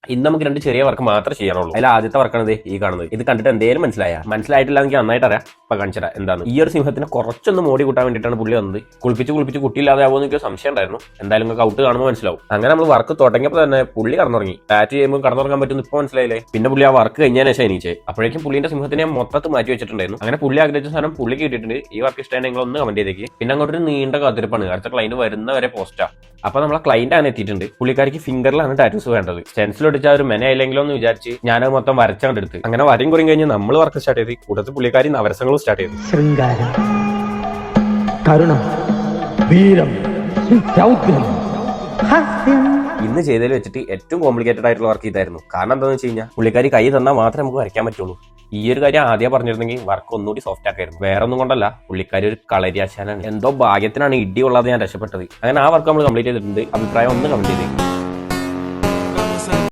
ഇന്ന് നമുക്ക് രണ്ട് ചെറിയ വർക്ക് മാത്രമേ ചെയ്യാനുള്ളൂ. അതിൽ ആദ്യത്തെ വർക്കാണ് ഈ കാണുന്നത്. ഇത് കണ്ടിട്ട് എന്തേലും മനസ്സിലായിട്ടില്ല എനിക്ക് നന്നായിട്ട് അറിയാം. ഇപ്പൊ കാണിച്ചത് എന്താണ് ഈ ഒരു സിംഹത്തിന് കുറച്ചൊന്ന് മോടി കൂട്ടാൻ വേണ്ടിയിട്ടാണ് പുള്ളി വന്നത്. കുളിപ്പിച്ച് കുട്ടിയില്ലാതെ ആവുമെന്ന് എനിക്ക് സംശയം ഉണ്ടായിരുന്നു. എന്തായാലും നിങ്ങൾക്ക് ഔട്ട് കാണുമ്പോൾ മനസ്സിലാവും. അങ്ങനെ നമ്മൾ വർക്ക് തുടങ്ങിയപ്പോൾ തന്നെ പുള്ളി കടന്നുറങ്ങി. ബാറ്റ് ചെയ്യുമ്പോൾ കടന്നുറങ്ങാൻ പറ്റുമെന്ന് ഇപ്പൊ മനസ്സിലായില്ലേ. പിന്നെ പുള്ളി ആ വർക്ക് കഴിഞ്ഞതിന് ശേഷം എണീച്ചേ. അപ്പോഴേക്കും പുള്ളിന്റെ സിംഹത്തിനെ മൊത്തത്തിൽ മാറ്റി വെച്ചിട്ടുണ്ടായിരുന്നു. അങ്ങനെ പുള്ളി ആഗ്രഹിച്ച സാധനം പുള്ളിക്ക് കിട്ടിയിട്ടുണ്ട്. ഈ വർക്ക് ഇഷ്ടമായി നിങ്ങൾ ഒന്ന് കമന്റ് ചെയ്തേക്ക്. പിന്നെ അങ്ങോട്ടൊരു നീണ്ട കാത്തിരിപ്പാണ്. അടുത്ത ക്ലൈന്റ് വരുന്നവരെ പോസ്റ്റാ. അപ്പൊ നമ്മളെ ക്ലൈന്റ് ആണ് എത്തിയിട്ടുണ്ട്. പുള്ളിക്കാരിക്ക് ഫിംഗറിലാണ് ടാറ്റൂസ് വേണ്ടത്. സ്റ്റെൻസിൽ ഒടിച്ച ഒരു മെനയില്ലെങ്കിലോ എന്ന് വിചാരിച്ച് ഞാനത് മൊത്തം വരച്ചാണ്ടെടുത്ത്. അങ്ങനെ വരയും കുറയും കഴിഞ്ഞ് നമ്മൾ വർക്ക് സ്റ്റാർട്ട് ചെയ്ത് കൂട്ടത്തിൽ പുള്ളിക്കാരി നവരസങ്ങളും സ്റ്റാർട്ട് ചെയ്തു. ശൃംഗാരം, കരുണം, വീരം, രൗദ്രം, ഹാസ്യം. ഇന്ന് ചെയ്തതിൽ വെച്ചിട്ട് ഏറ്റവും കോംപ്ലിക്കേറ്റഡ് ആയിട്ടുള്ള വർക്ക് ഇതായിരുന്നു. കാരണം എന്താണെന്ന് വെച്ച് കഴിഞ്ഞാൽ പുള്ളിക്കാരി കൈ തന്നാൽ മാത്രമേ നമുക്ക് വരയ്ക്കാൻ പറ്റുള്ളൂ. ഈ ഒരു കാര്യം ആദ്യം പറഞ്ഞിരുന്നെങ്കിൽ വർക്ക് ഒന്നുകൂടി സോഫ്റ്റ് ആക്കായിരുന്നു. വേറെ ഒന്നും കൊണ്ടല്ല, പുള്ളിക്കാരി ഒരു കളരിയാശാനാണ്. എന്തോ ഭാഗ്യത്തിനാണ് ഇടി കൊള്ളാതെ ഞാൻ രക്ഷപ്പെട്ടത്. അങ്ങനെ ആ വർക്ക് നമ്മൾ കംപ്ലീറ്റ് ചെയ്തിട്ടുണ്ട്. അഭിപ്രായം ഒന്ന് കമന്റ് ചെയ്തേക്കും.